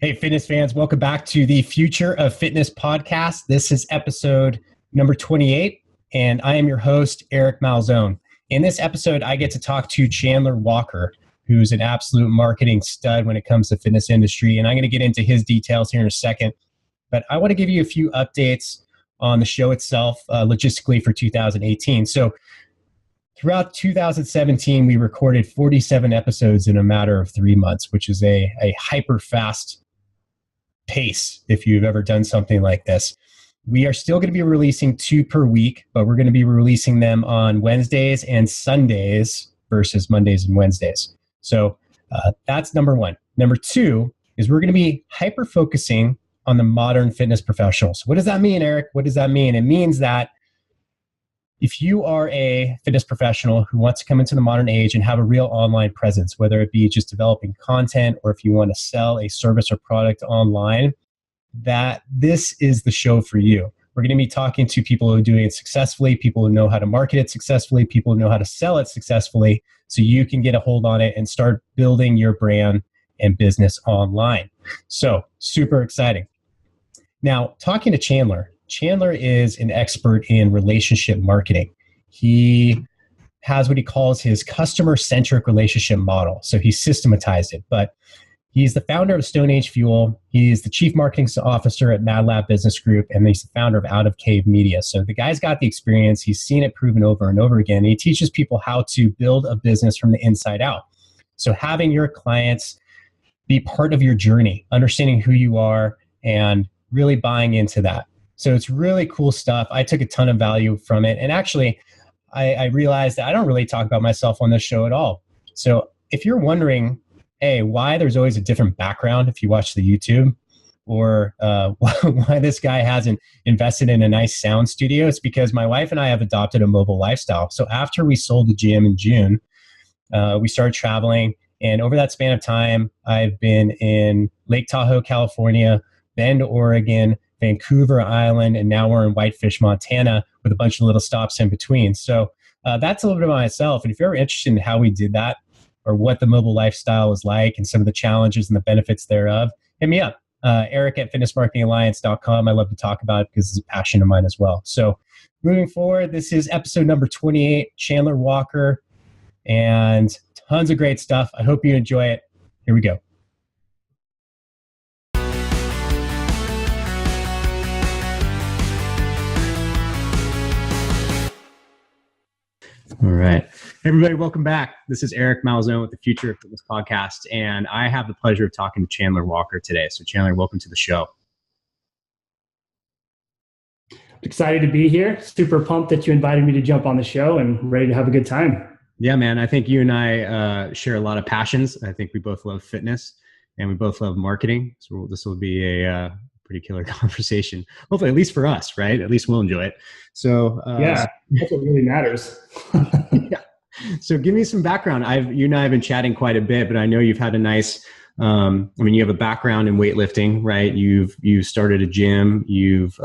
Hey, fitness fans, welcome back to the Future of Fitness podcast. This is episode number 28, and I am your host, Eric Malzone. In this episode, I get to talk to Chandler Walker, who's an absolute marketing stud when it comes to fitness industry, and I'm going to get into his details here in a second. But I want to give you a few updates on the show itself, logistically for 2018. So throughout 2017, we recorded 47 episodes in a matter of 3 months, which is a hyper fast pace if you've ever done something like this. We are still going to be releasing 2 per week, but we're going to be releasing them on Wednesdays and Sundays versus Mondays and Wednesdays. So that's number one. Number 2 is we're going to be hyper focusing on the modern fitness professionals. What does that mean, Eric? What does that mean? It means that if you are a fitness professional who wants to come into the modern age and have a real online presence, whether it be just developing content or if you want to sell a service or product online, that this is the show for you. We're going to be talking to people who are doing it successfully, people who know how to market it successfully, people who know how to sell it successfully, so you can get a hold on it and start building your brand and business online. So super exciting. Now, talking to Chandler. Chandler is an expert in relationship marketing. He has what he calls his customer-centric relationship model. So he systematized it, but he's the founder of StoneAgeFuel. He's the chief marketing officer at MadLab Business Group, and he's the founder of Out of Cave Media. So the guy's got the experience. He's seen it proven over and over again. And he teaches people how to build a business from the inside out. So having your clients be part of your journey, understanding who you are, and really buying into that. So it's really cool stuff. I took a ton of value from it. And actually, I realized that I don't really talk about myself on this show at all. So if you're wondering, hey, why there's always a different background if you watch the YouTube, or why this guy hasn't invested in a nice sound studio, it's because my wife and I have adopted a mobile lifestyle. So after we sold the gym in June, we started traveling. And over that span of time, I've been in Lake Tahoe, California, Bend, Oregon, Vancouver Island, and now we're in Whitefish, Montana, with a bunch of little stops in between. So that's a little bit about myself. And if you're ever interested in how we did that, or what the mobile lifestyle is like and some of the challenges and the benefits thereof, hit me up. Eric at fitnessmarketingalliance.com. I love to talk about it because it's a passion of mine as well. So moving forward, this is episode number 28, Chandler Walker, and tons of great stuff. I hope you enjoy it. Here we go. All right. Hey, everybody, welcome back. This is Eric Malzone with the Future of Fitness podcast, and I have the pleasure of talking to Chandler Walker today. So Chandler, welcome to the show. Excited to be here. Super pumped that you invited me to jump on the show and ready to have a good time. Yeah, man. I think you and I share a lot of passions. I think we both love fitness and we both love marketing. So this will be a pretty killer conversation. Hopefully, at least for us, right? At least we'll enjoy it. So yeah, that's what really matters. Yeah. So give me some background. You and I have been chatting quite a bit, but I know you've had a nice, you have a background in weightlifting, right? You've started a gym, you've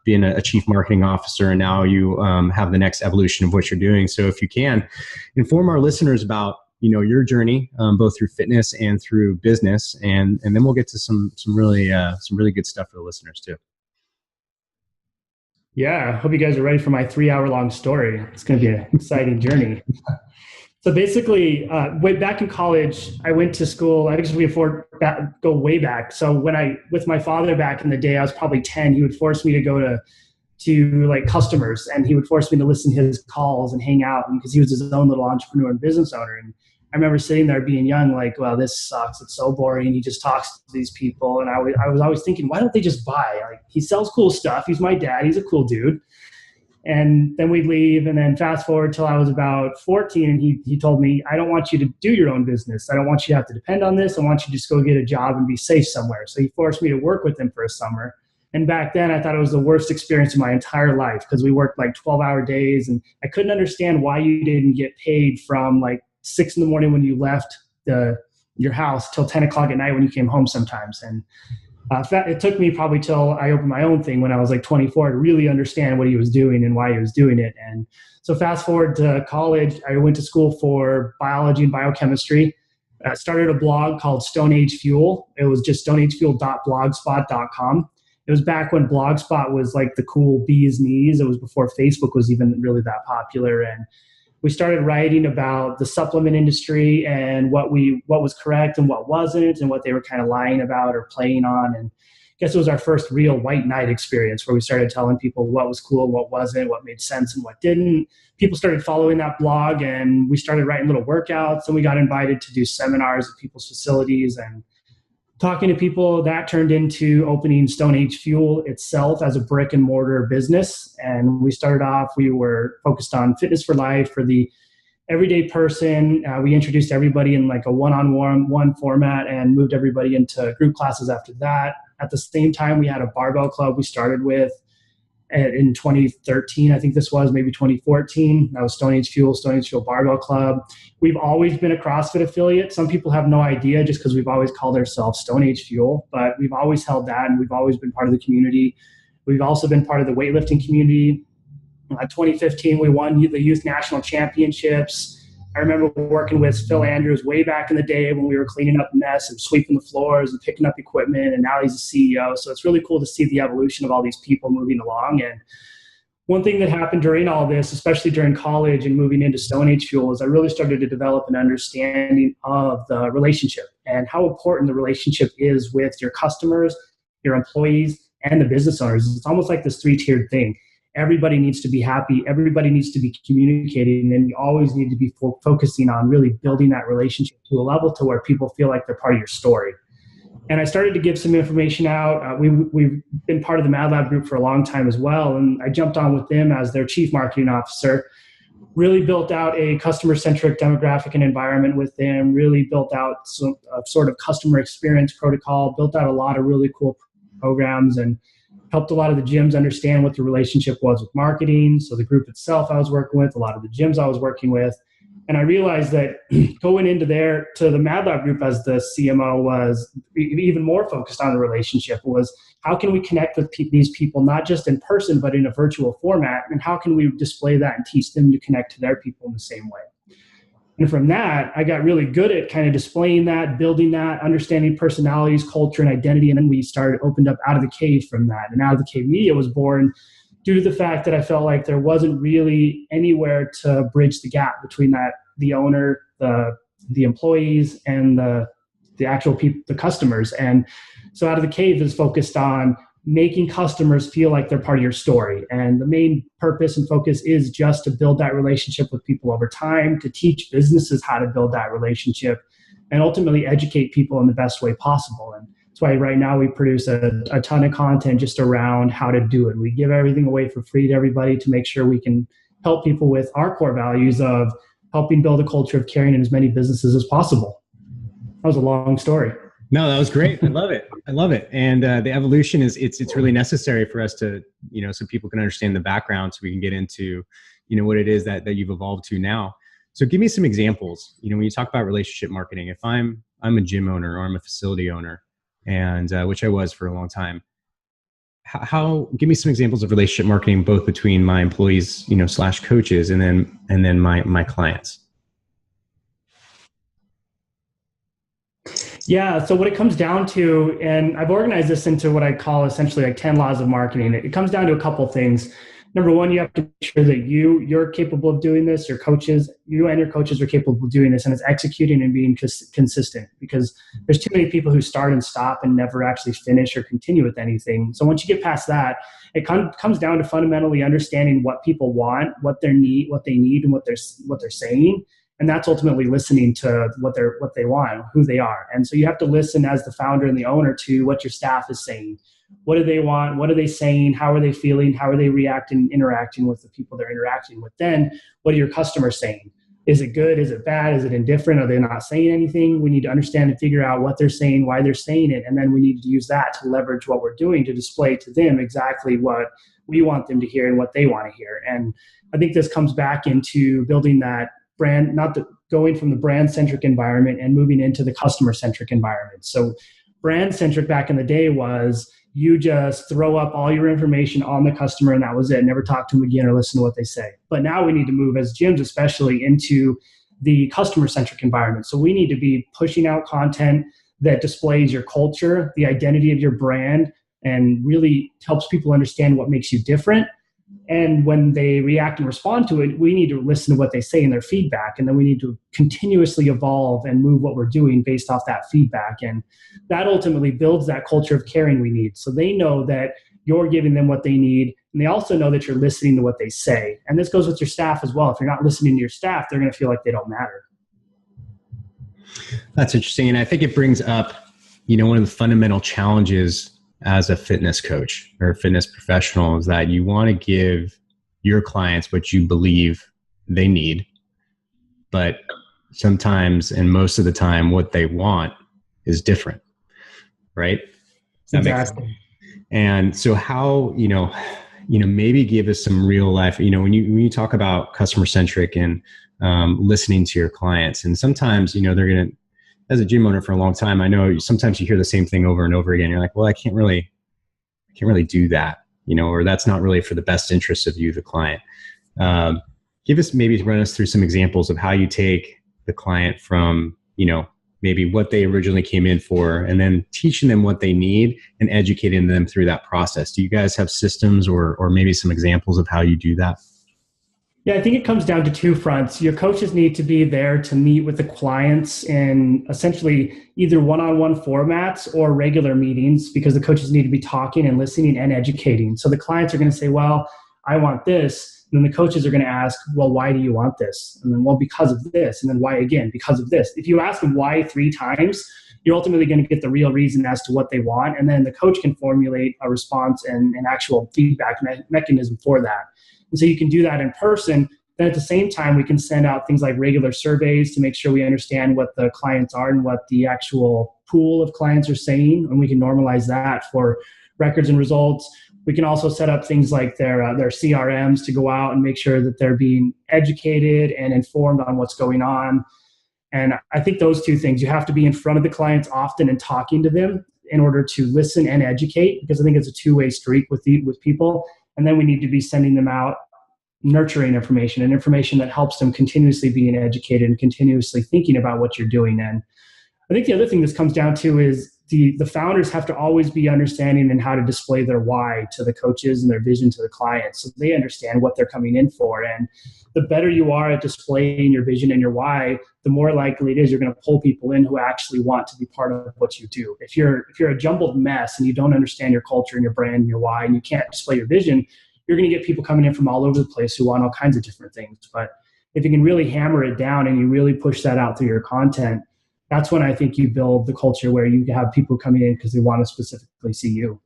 been a chief marketing officer, and now you have the next evolution of what you're doing. So if you can, inform our listeners about your journey, both through fitness and through business, and then we'll get to some really good stuff for the listeners too. Yeah, I hope you guys are ready for my 3-hour-long story. It's going to be an exciting journey. So basically, way back in college, I went to school. I guess we go way back. So with my father back in the day, I was probably 10. He would force me to go to like customers, and he would force me to listen to his calls and hang out, because he was his own little entrepreneur and business owner. And I remember sitting there being young, like, well, this sucks. It's so boring. He just talks to these people. And I was always thinking, why don't they just buy? Like, he sells cool stuff. He's my dad. He's a cool dude. And then we'd leave, and then fast forward till I was about 14, and he told me, I don't want you to do your own business. I don't want you to have to depend on this. I want you to just go get a job and be safe somewhere. So he forced me to work with him for a summer. And back then, I thought it was the worst experience of my entire life, because we worked like 12-hour days, and I couldn't understand why you didn't get paid from like 6 in the morning when you left your house till 10 o'clock at night when you came home sometimes. And it took me probably till I opened my own thing when I was like 24 to really understand what he was doing and why he was doing it. And so fast forward to college, I went to school for biology and biochemistry. Started a blog called StoneAgeFuel. It was just stoneagefuel.blogspot.com. It was back when Blogspot was like the cool bee's knees. It was before Facebook was even really that popular. And we started writing about the supplement industry and what was correct and what wasn't, and what they were kind of lying about or playing on. And I guess it was our first real white knight experience, where we started telling people what was cool, what wasn't, what made sense and what didn't. People started following that blog, and we started writing little workouts, and we got invited to do seminars at people's facilities and talking to people. That turned into opening StoneAgeFuel itself as a brick and mortar business. And we started off, we were focused on fitness for life for the everyday person. We introduced everybody in like a one-on-one format and moved everybody into group classes after that. At the same time, we had a barbell club we started with in 2013. I think this was maybe 2014. That was StoneAgeFuel Barbell Club. We've always been a CrossFit affiliate. Some people have no idea just because we've always called ourselves StoneAgeFuel, but we've always held that, and we've always been part of the community. We've also been part of the weightlifting community. 2015, we won the youth national championships. I remember working with Phil Andrews way back in the day when we were cleaning up a mess and sweeping the floors and picking up equipment, and now he's a CEO. So it's really cool to see the evolution of all these people moving along. And one thing that happened during all this, especially during college and moving into StoneAgeFuel, is I really started to develop an understanding of the relationship and how important the relationship is with your customers, your employees, and the business owners. It's almost like this three-tiered thing. Everybody needs to be happy. Everybody needs to be communicating, and you always need to be focusing on really building that relationship to a level to where people feel like they're part of your story. And I started to give some information out. We've been part of the MadLab group for a long time as well, and I jumped on with them as their chief marketing officer. Really built out a customer-centric demographic and environment with them. Really built out some sort of customer experience protocol. Built out a lot of really cool programs, and helped a lot of the gyms understand what the relationship was with marketing. So the group itself I was working with, a lot of the gyms I was working with. And I realized that going into the MadLab group as the CMO was even more focused on the relationship. Was how can we connect with these people, not just in person, but in a virtual format? And how can we display that and teach them to connect to their people in the same way? And from that, I got really good at kind of displaying that, building that, understanding personalities, culture, and identity. And then we opened up Out of the Cave from that. And Out of the Cave Media was born due to the fact that I felt like there wasn't really anywhere to bridge the gap between the owner, the employees, and the actual people, the customers. And so Out of the Cave is focused on making customers feel like they're part of your story. And the main purpose and focus is just to build that relationship with people over time, to teach businesses how to build that relationship, and ultimately educate people in the best way possible. And that's why right now we produce a ton of content just around how to do it. We give everything away for free to everybody to make sure we can help people with our core values of helping build a culture of caring in as many businesses as possible. That was a long story. No, that was great. I love it. I love it. And the evolution it's really necessary for us to, so people can understand the background, so we can get into, what it is that you've evolved to now. So give me some examples. When you talk about relationship marketing, if I'm a gym owner or I'm a facility owner, and which I was for a long time, give me some examples of relationship marketing, both between my employees, / coaches, and then my clients. Yeah. So what it comes down to, and I've organized this into what I call essentially like 10 laws of marketing. It comes down to a couple things. Number one, you have to make sure that you're capable of doing this. You and your coaches are capable of doing this, and it's executing and being consistent, because there's too many people who start and stop and never actually finish or continue with anything. So once you get past that, it comes down to fundamentally understanding what people want, what they need, and what they're saying. And that's ultimately listening to what they want, who they are. And so you have to listen as the founder and the owner to what your staff is saying. What do they want? What are they saying? How are they feeling? How are they reacting, interacting with the people they're interacting with? Then what are your customers saying? Is it good? Is it bad? Is it indifferent? Are they not saying anything? We need to understand and figure out what they're saying, why they're saying it. And then we need to use that to leverage what we're doing to display to them exactly what we want them to hear and what they want to hear. And I think this comes back into building that brand, going from the brand-centric environment and moving into the customer-centric environment. So brand-centric back in the day was you just throw up all your information on the customer and that was it. Never talk to them again or listen to what they say. But now we need to move as gyms, especially into the customer-centric environment. So we need to be pushing out content that displays your culture, the identity of your brand, and really helps people understand what makes you different. And when they react and respond to it, we need to listen to what they say in their feedback. And then we need to continuously evolve and move what we're doing based off that feedback. And that ultimately builds that culture of caring we need. So they know that you're giving them what they need. And they also know that you're listening to what they say. And this goes with your staff as well. If you're not listening to your staff, they're going to feel like they don't matter. That's interesting. And I think it brings up, one of the fundamental challenges as a fitness coach or a fitness professional is that you want to give your clients what you believe they need. But sometimes, and most of the time, what they want is different, right? Exactly. And so how, maybe give us some real life, when you talk about customer-centric and listening to your clients, and sometimes, they're going to, as a gym owner for a long time, I know sometimes you hear the same thing over and over again. You're like, well, I can't really do that, or that's not really for the best interest of you, the client. Run us through some examples of how you take the client from, maybe what they originally came in for, and then teaching them what they need and educating them through that process. Do you guys have systems or maybe some examples of how you do that? Yeah, I think it comes down to two fronts. Your coaches need to be there to meet with the clients in essentially either one-on-one formats or regular meetings, because the coaches need to be talking and listening and educating. So the clients are going to say, well, I want this. And then the coaches are going to ask, well, why do you want this? And then, well, because of this. And then why again? Because of this. If you ask them why 3 times, you're ultimately going to get the real reason as to what they want. And then the coach can formulate a response and an actual feedback mechanism for that. And so you can do that in person. Then at the same time, we can send out things like regular surveys to make sure we understand what the clients are and what the actual pool of clients are saying. And we can normalize that for records and results. We can also set up things like their CRMs to go out and make sure that they're being educated and informed on what's going on. And I think those two things, you have to be in front of the clients often and talking to them in order to listen and educate, because I think it's a two-way street with people. And then we need to be sending them out nurturing information and information that helps them continuously being educated and continuously thinking about what you're doing. And I think the other thing this comes down to is the founders have to always be understanding and how to display their why to the coaches and their vision to the clients, so they understand what they're coming in for. And the better you are at displaying your vision and your why, the more likely it is you're going to pull people in who actually want to be part of what you do. If you're a jumbled mess and you don't understand your culture and your brand and your why, and you can't display your vision, you're going to get people coming in from all over the place who want all kinds of different things. But if you can really hammer it down and you really push that out through your content, that's when I think you build the culture where you have people coming in because they want to specifically see you.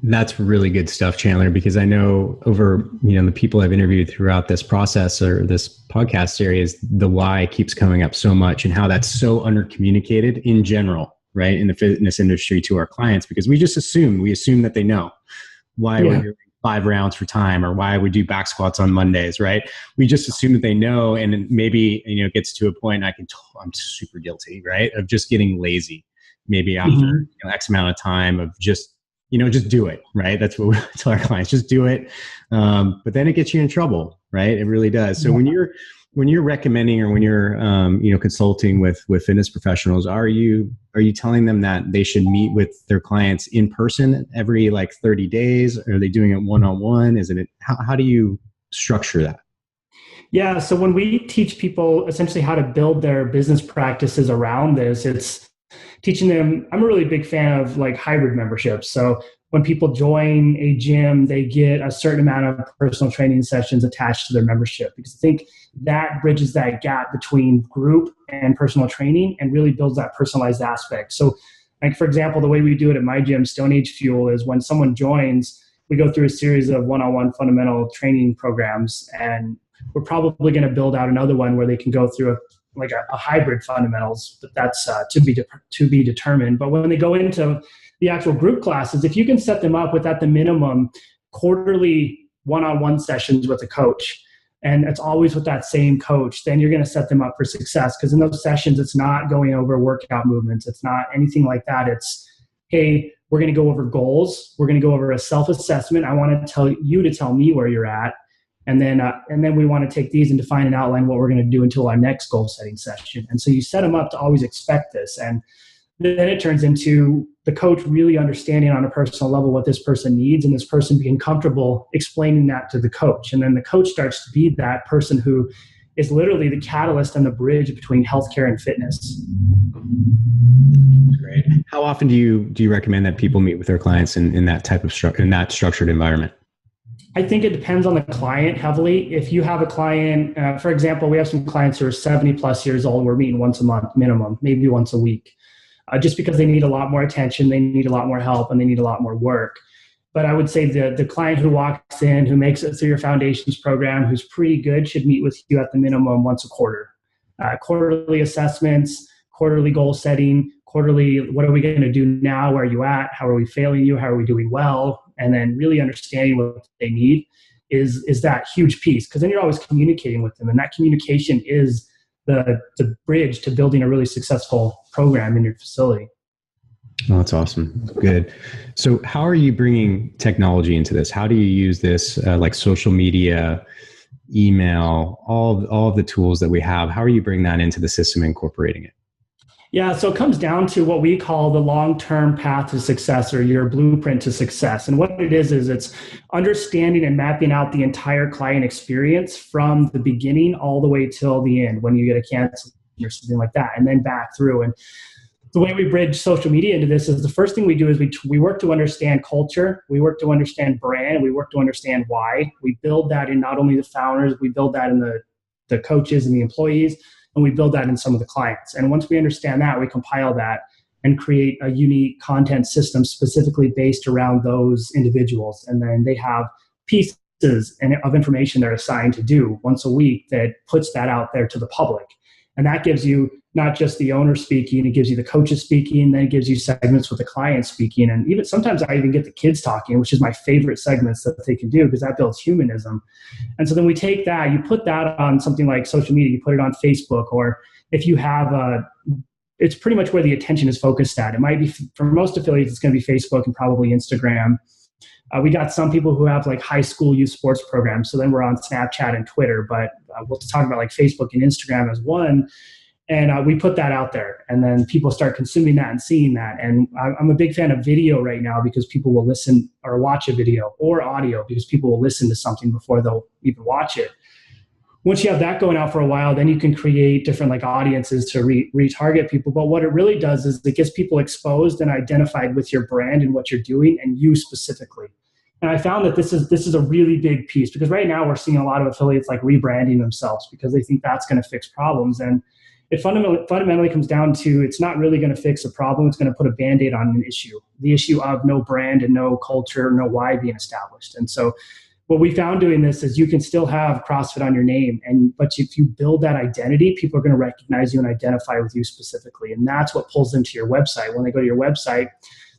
That's really good stuff, Chandler, because I know over, the people I've interviewed throughout this process or this podcast series, the why keeps coming up so much and how that's so undercommunicated in general, right? In the fitness industry to our clients, because we assume that they know why we're doing 5 rounds for time or why we do back squats on Mondays, right? We just assume that they know. And maybe, it gets to a point I'm super guilty, right? Of just getting lazy, maybe after X amount of time of just do it, right? That's what we tell our clients, just do it. But then it gets you in trouble, right? It really does. So when you're recommending or when you're, consulting with fitness professionals, are you telling them that they should meet with their clients in person every 30 days? Are they doing it one-on-one? How do you structure that? Yeah. So when we teach people essentially how to build their business practices around this, it's teaching them. I'm a really big fan of hybrid memberships. So when people join a gym, they get a certain amount of personal training sessions attached to their membership, because I think that bridges that gap between group and personal training and really builds that personalized aspect. So for example, the way we do it at my gym, StoneAgeFuel, is when someone joins, we go through a series of one-on-one fundamental training programs, and we're probably going to build out another one where they can go through a hybrid fundamentals, but that's to be determined. But when they go into the actual group classes, if you can set them up with at the minimum quarterly one-on-one sessions with a coach, and it's always with that same coach, then you're going to set them up for success. Because in those sessions, it's not going over workout movements. It's not anything like that. It's, hey, we're going to go over goals. We're going to go over a self-assessment. I want to tell me where you're at. And then we want to take these and define and outline what we're going to do until our next goal setting session. And so you set them up to always expect this. And then it turns into the coach really understanding on a personal level what this person needs, and this person being comfortable explaining that to the coach. And then the coach starts to be that person who is literally the catalyst and the bridge between healthcare and fitness. Great. How often do you recommend that people meet with their clients in that type of in that structured environment? I think it depends on the client heavily. If you have a client, for example, we have some clients who are 70 plus years old. We're meeting once a month minimum, maybe once a week, just because they need a lot more attention, they need a lot more help, and they need a lot more work. But I would say the client who walks in, who makes it through your foundations program, who's pretty good, should meet with you at the minimum once a quarter. Quarterly assessments, quarterly goal setting, quarterly, what are we going to do now? Where are you at? How are we failing you? How are we doing well? And then really understanding what they need is that huge piece, because then you're always communicating with them. And that communication is the bridge to building a really successful program in your facility. Oh, that's awesome. Good. So how are you bringing technology into this? How do you use this, like social media, email, all of the tools that we have? How are you bringing that into the system, incorporating it? Yeah, so it comes down to what we call the long-term path to success, or your blueprint to success. And what it is it's understanding and mapping out the entire client experience from the beginning all the way till the end when you get a cancel or something like that, and then back through. And the way we bridge social media into this is the first thing we do is we work to understand culture, we work to understand brand, we work to understand why. We build that in not only the founders, we build that in the coaches and the employees, and we build that in some of the clients. And once we understand that, we compile that and create a unique content system specifically based around those individuals. And then they have pieces of information they're assigned to do once a week that puts that out there to the public. And that gives you not just the owner speaking, it gives you the coaches speaking, then it gives you segments with the client speaking. And even sometimes I even get the kids talking, which is my favorite segments that they can do, because that builds humanism. And so then we take that, you put that on something like social media, you put it on Facebook, or if you have it's pretty much where the attention is focused at. It might be, for most affiliates, it's going to be Facebook and probably Instagram. We got some people who have like high school youth sports programs. So then we're on Snapchat and Twitter, but we'll talk about like Facebook and Instagram as one. And we put that out there, and then people start consuming that and seeing that. And I'm a big fan of video right now, because people will listen or watch a video, or audio, because people will listen to something before they'll even watch it. Once you have that going out for a while, then you can create different like audiences to retarget people. But what it really does is it gets people exposed and identified with your brand and what you're doing, and you specifically. And I found that this is a really big piece, because right now we're seeing a lot of affiliates like rebranding themselves because they think that's going to fix problems. And it fundamentally comes down to, it's not really going to fix a problem. It's going to put a Band-Aid on an issue, the issue of no brand and no culture, no why being established. And so what we found doing this is you can still have CrossFit on your name, but if you build that identity, people are going to recognize you and identify with you specifically. And that's what pulls them to your website. When they go to your website,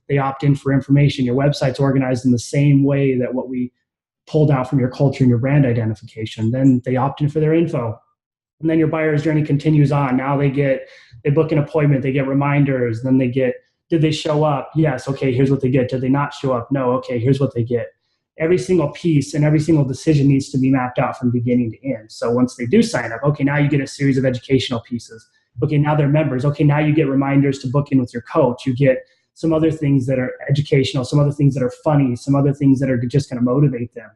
they opt in for information. Your website's organized in the same way that what we pulled out from your culture and your brand identification. Then they opt in for their info. And then your buyer's journey continues on. Now they book an appointment, they get reminders, then they get, did they show up? Yes. Okay, here's what they get. Did they not show up? No. Okay, here's what they get. Every single piece and every single decision needs to be mapped out from beginning to end. So once they do sign up, okay, now you get a series of educational pieces. Okay, now they're members. Okay, now you get reminders to book in with your coach. You get some other things that are educational, some other things that are funny, some other things that are just going to motivate them.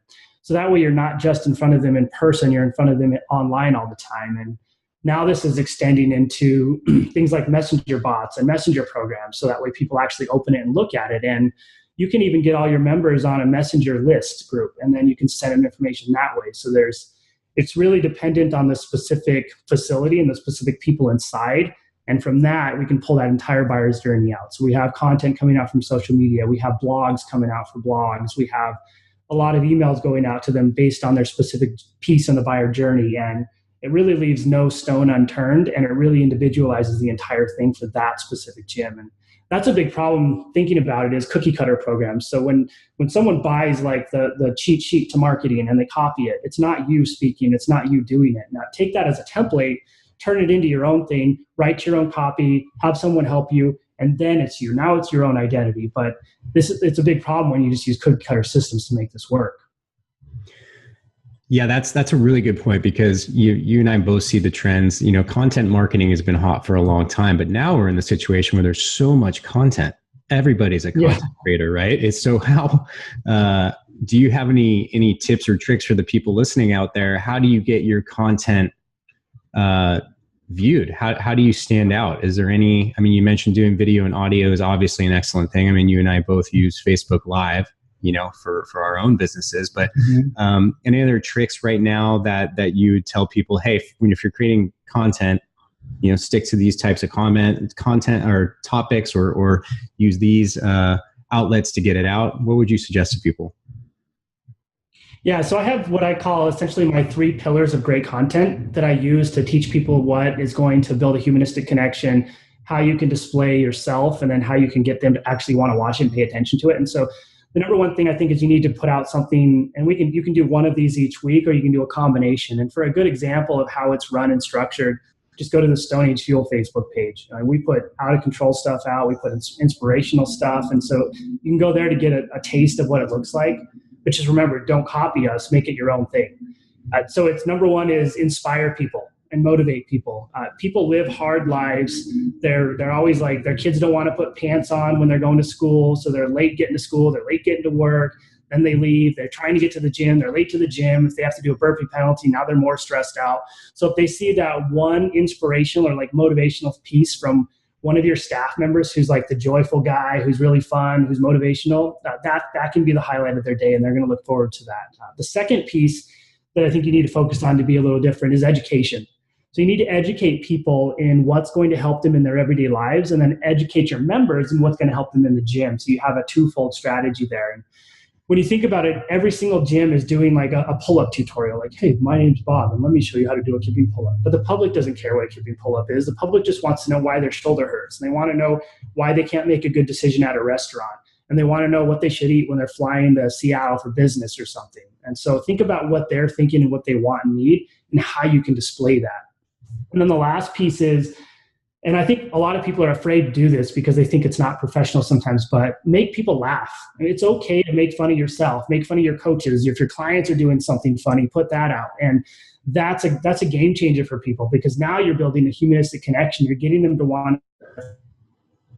So that way you're not just in front of them in person, you're in front of them online all the time. And now this is extending into things like messenger bots and messenger programs. So that way people actually open it and look at it. And you can even get all your members on a messenger list group, and then you can send them information that way. So it's really dependent on the specific facility and the specific people inside. And from that, we can pull that entire buyer's journey out. So we have content coming out from social media. We have blogs coming out for blogs. We have a lot of emails going out to them based on their specific piece on the buyer journey. And it really leaves no stone unturned, and it really individualizes the entire thing for that specific gym. And that's a big problem thinking about it, is cookie cutter programs. So when someone buys like the cheat sheet to marketing and they copy it, it's not you speaking, it's not you doing it. Now take that as a template, turn it into your own thing, write your own copy, have someone help you, and then it's you. Now it's your own identity. But it's a big problem when you just use cookie cutter systems to make this work. Yeah, that's a really good point, because you and I both see the trends. You know, content marketing has been hot for a long time, but now we're in the situation where there's so much content. Everybody's a Yeah. content creator, right? It's so how do you have any tips or tricks for the people listening out there? How do you get your content viewed? How do you stand out? Is there any? I mean, you mentioned doing video and audio is obviously an excellent thing. I mean, you and I both use Facebook Live, you know, for our own businesses. But any other tricks right now that you would tell people, hey, if you're creating content, you know, stick to these types of content or topics, or use these outlets to get it out? What would you suggest to people? Yeah, so I have what I call essentially my 3 pillars of great content that I use to teach people what is going to build a humanistic connection, how you can display yourself, and then how you can get them to actually want to watch it and pay attention to it. And so the number one thing I think is you need to put out something, and you can do one of these each week, or you can do a combination. And for a good example of how it's run and structured, just go to the StoneAgeFuel Facebook page. We put out of control stuff out, we put inspirational stuff. And so you can go there to get a taste of what it looks like. But just remember, don't copy us, make it your own thing. So it's number one is inspire people and motivate people. People live hard lives. They're always like, their kids don't want to put pants on when they're going to school. So they're late getting to school, they're late getting to work, then they leave, they're trying to get to the gym, they're late to the gym. If they have to do a burpee penalty, now they're more stressed out. So if they see that one inspirational or like motivational piece from one of your staff members who's like the joyful guy, who's really fun, who's motivational, that can be the highlight of their day, and they're going to look forward to that. The second piece that I think you need to focus on to be a little different is education. So you need to educate people in what's going to help them in their everyday lives, and then educate your members in what's going to help them in the gym. So you have a twofold strategy there. And when you think about it, every single gym is doing like a pull-up tutorial. Like, hey, my name's Bob, and let me show you how to do a kipping pull-up. But the public doesn't care what a kipping pull-up is. The public just wants to know why their shoulder hurts. And they want to know why they can't make a good decision at a restaurant. And they want to know what they should eat when they're flying to Seattle for business or something. And so think about what they're thinking and what they want and need, and how you can display that. And then the last piece is, and I think a lot of people are afraid to do this because they think it's not professional sometimes, but make people laugh. I mean, it's okay to make fun of yourself, make fun of your coaches. If your clients are doing something funny, put that out. And that's a game changer for people, because now you're building a humanistic connection. You're getting them to want,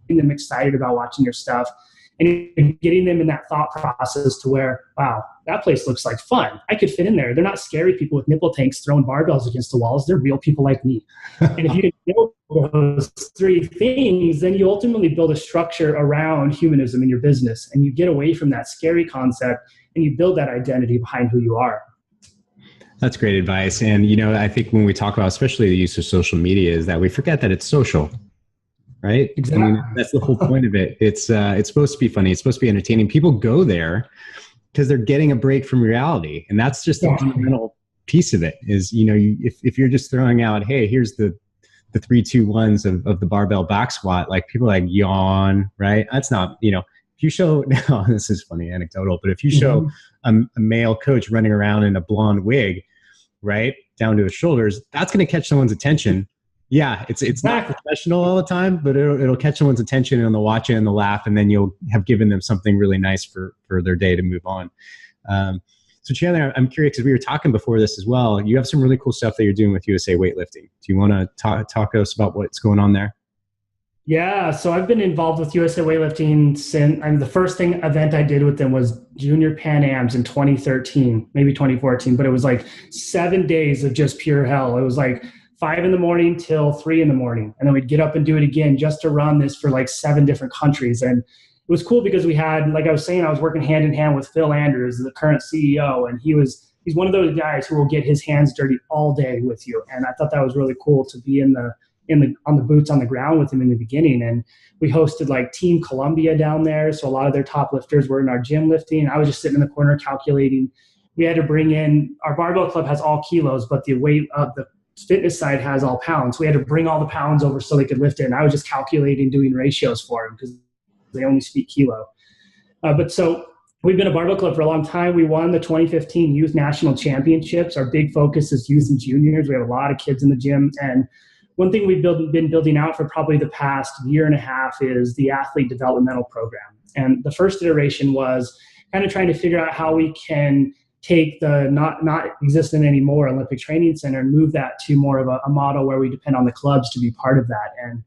getting them excited about watching your stuff, and you're getting them in that thought process to where, wow, that place looks like fun. I could fit in there. They're not scary people with nipple tanks throwing barbells against the walls. They're real people like me. And if you can build those 3 things, then you ultimately build a structure around humanism in your business, and you get away from that scary concept, and you build that identity behind who you are. That's great advice. And, you know, I think when we talk about, especially the use of social media, is that we forget that it's social. Right? Exactly. I mean, that's the whole point of it. It's supposed to be funny. It's supposed to be entertaining. People go there because they're getting a break from reality. And that's just the fundamental piece of it is, you know, if you're just throwing out, hey, here's the 3, 2, 1s of the barbell back squat, like people like yawn, right? That's not, you know, if you show, now this is funny anecdotal, but if you show a male coach running around in a blonde wig, right, down to his shoulders, that's going to catch someone's attention. Yeah, it's not professional all the time, but it'll catch someone's attention, and they'll watch it and they'll laugh, and then you'll have given them something really nice for their day to move on. So Chandler, I'm curious, because we were talking before this as well. You have some really cool stuff that you're doing with USA Weightlifting. Do you want to talk to us about what's going on there? Yeah, so I've been involved with USA Weightlifting since, the first event I did with them was Junior Pan Ams in 2013, maybe 2014, but it was like 7 days of just pure hell. It was like 5 a.m. till 3 a.m. And then we'd get up and do it again just to run this for like 7 different countries. And it was cool because we had, like I was saying, I was working hand in hand with Phil Andrews, the current CEO, and he's one of those guys who will get his hands dirty all day with you. And I thought that was really cool to be on the boots on the ground with him in the beginning. And we hosted like Team Columbia down there. So a lot of their top lifters were in our gym lifting. I was just sitting in the corner calculating. We had to bring in, our barbell club has all kilos, but the weight of the fitness side has all pounds. We had to bring all the pounds over so they could lift it. And I was just calculating, doing ratios for them because they only speak kilo. But so we've been a barbell club for a long time. We won the 2015 Youth National Championships. Our big focus is youth and juniors. We have a lot of kids in the gym. And one thing we've been building out for probably the past year and a half is the athlete developmental program. And the first iteration was kind of trying to figure out how we can take the not existent anymore Olympic Training Center and move that to more of a model where we depend on the clubs to be part of that. And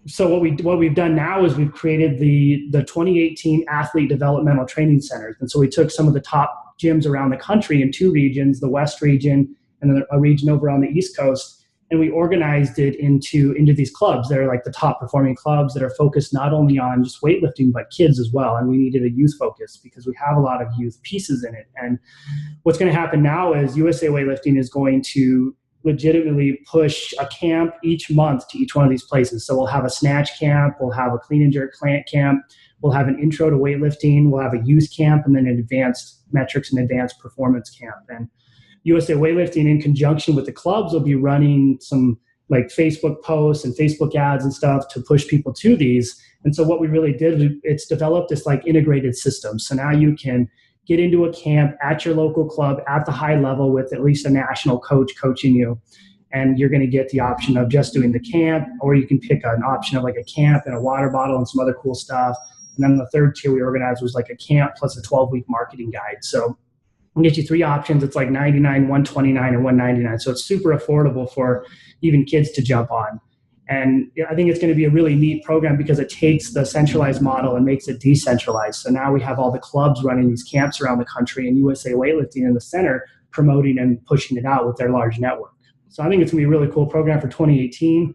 so what we've done now is we've created the 2018 Athlete Developmental Training Centers. And so we took some of the top gyms around the country in 2 regions, the West region and then a region over on the East Coast, and we organized it into these clubs that are like the top performing clubs that are focused not only on just weightlifting, but kids as well. And we needed a youth focus because we have a lot of youth pieces in it. And what's going to happen now is USA Weightlifting is going to legitimately push a camp each month to each one of these places. So we'll have a snatch camp, we'll have a clean and jerk camp, we'll have an intro to weightlifting, we'll have a youth camp, and then an advanced metrics and advanced performance camp. And USA Weightlifting, in conjunction with the clubs, will be running some like Facebook posts and Facebook ads and stuff to push people to these. And so what we really did, it's developed this like integrated system. So now you can get into a camp at your local club at the high level with at least a national coach coaching you. And you're going to get the option of just doing the camp, or you can pick an option of like a camp and a water bottle and some other cool stuff. And then the third tier we organized was like a camp plus a 12-week marketing guide. So we'll get you 3 options. It's like $99, $129, or $199. So it's super affordable for even kids to jump on. And I think it's going to be a really neat program because it takes the centralized model and makes it decentralized. So now we have all the clubs running these camps around the country and USA Weightlifting in the center promoting and pushing it out with their large network. So I think it's going to be a really cool program for 2018.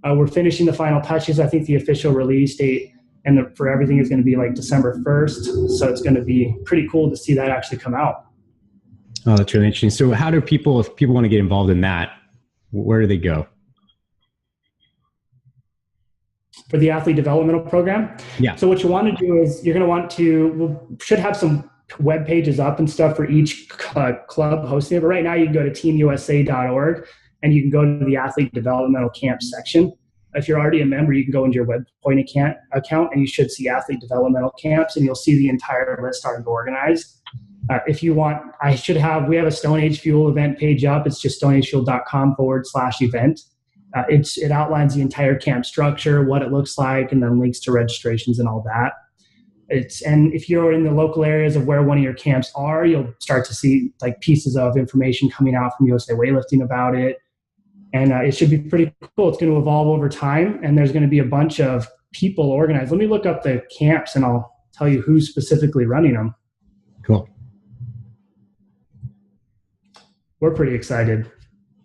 We're finishing the final touches. I think the official release date for everything is going to be like December 1st. So it's going to be pretty cool to see that actually come out. Oh, that's really interesting. So how do people, if people want to get involved in that, where do they go? For the athlete developmental program? Yeah. So what you want to do is you're going to want to, we should have some web pages up and stuff for each club hosting it. But right now you can go to teamusa.org and you can go to the athlete developmental camp section. If you're already a member, you can go into your WebPoint account and you should see athlete developmental camps and you'll see the entire list already organized. If you want, we have a StoneAgeFuel event page up. It's just stoneagefuel.com/event. It outlines the entire camp structure, what it looks like, and then links to registrations and all that. And if you're in the local areas of where one of your camps are, you'll start to see like pieces of information coming out from USA Weightlifting about it. And it should be pretty cool. It's going to evolve over time, and there's going to be a bunch of people organized. Let me look up the camps, and I'll tell you who's specifically running them. Cool. We're pretty excited.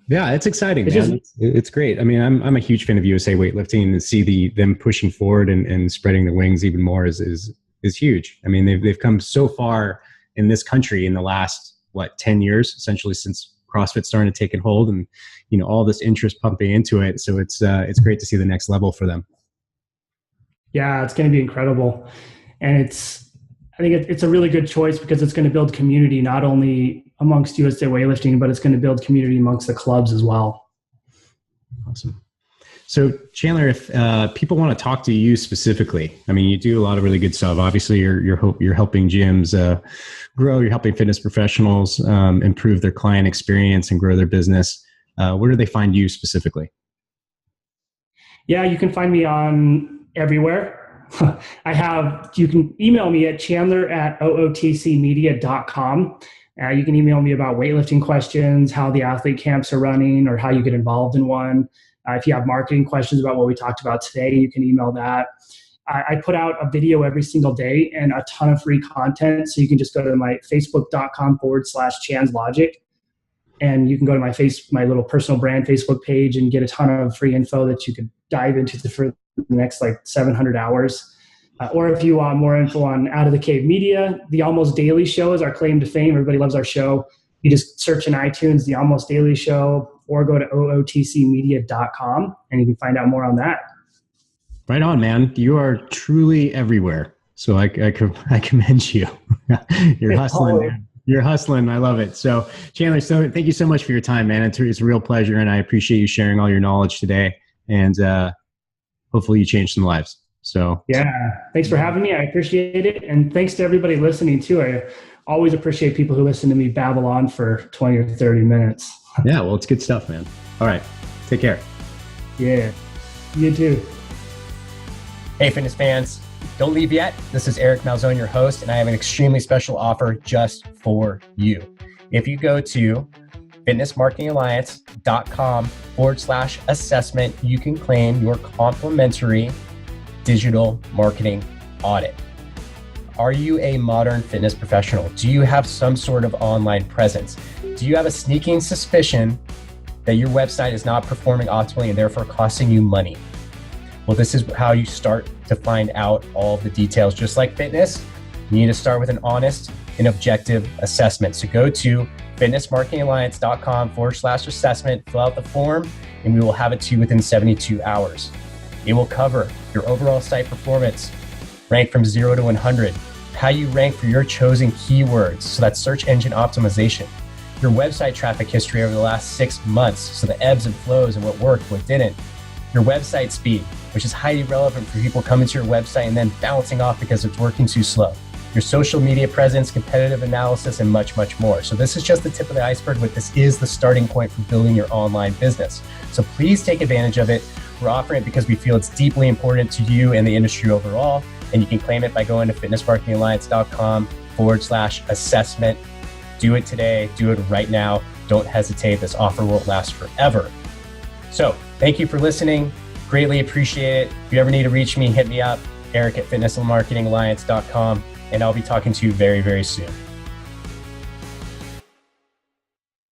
Yeah, it's exciting, man. It's great. I mean, I'm a huge fan of USA Weightlifting, and to see them pushing forward and spreading the wings even more is huge. I mean, they've come so far in this country in the last 10 years, essentially, since CrossFit starting to take a hold, and all this interest pumping into it. So it's great to see the next level for them. Yeah, it's going to be incredible, and I think it's a really good choice because it's going to build community not only amongst USA Weightlifting, but it's going to build community amongst the clubs as well. Awesome. So Chandler, if people want to talk to you specifically, I mean, you do a lot of really good stuff. Obviously, you're helping gyms grow. You're helping fitness professionals improve their client experience and grow their business. Where do they find you specifically? Yeah, you can find me on everywhere. You can email me at chandler@ootcmedia.com. You can email me about weightlifting questions, how the athlete camps are running, or how you get involved in one. If you have marketing questions about what we talked about today, you can email that. I put out a video every single day and a ton of free content. So you can just go to my facebook.com/ChandsLogic. And you can go to my little personal brand Facebook page and get a ton of free info that you could dive into for the next 700 hours. Or if you want more info on Out of the Cave Media, the Almost Daily Show is our claim to fame. Everybody loves our show. You just search in iTunes, the Almost Daily Show, or go to ootcmedia.com and you can find out more on that. Right on, man. You are truly everywhere. So I commend you. You're hustling, man. You're hustling. I love it. So Chandler, thank you so much for your time, man. It's a real pleasure, and I appreciate you sharing all your knowledge today. And hopefully you change some lives. So yeah, thanks for having me. I appreciate it. And thanks to everybody listening too. I always appreciate people who listen to me babble on for 20 or 30 minutes. Yeah, well, it's good stuff, man. All right. Take care. Yeah, you too. Hey, fitness fans. Don't leave yet. This is Eric Malzone, your host, and I have an extremely special offer just for you. If you go to fitnessmarketingalliance.com/assessment, you can claim your complimentary digital marketing audit. Are you a modern fitness professional? Do you have some sort of online presence? Do you have a sneaking suspicion that your website is not performing optimally and therefore costing you money? Well, this is how you start to find out all the details. Just like fitness, you need to start with an honest and objective assessment. So go to fitnessmarketingalliance.com/assessment, fill out the form, and we will have it to you within 72 hours. It will cover your overall site performance, rank from 0 to 100, how you rank for your chosen keywords, so that's search engine optimization, your website traffic history over the last 6 months, so the ebbs and flows and what worked, what didn't, your website speed, which is highly relevant for people coming to your website and then bouncing off because it's working too slow, your social media presence, competitive analysis, and much, much more. So this is just the tip of the iceberg, but this is the starting point for building your online business. So please take advantage of it. We're offering it because we feel it's deeply important to you and the industry overall. And you can claim it by going to fitnessmarketingalliance.com/assessment. Do it today. Do it right now. Don't hesitate. This offer won't last forever. So thank you for listening. Greatly appreciate it. If you ever need to reach me, hit me up, Eric at fitnessmarketingalliance.com, and I'll be talking to you very, very soon.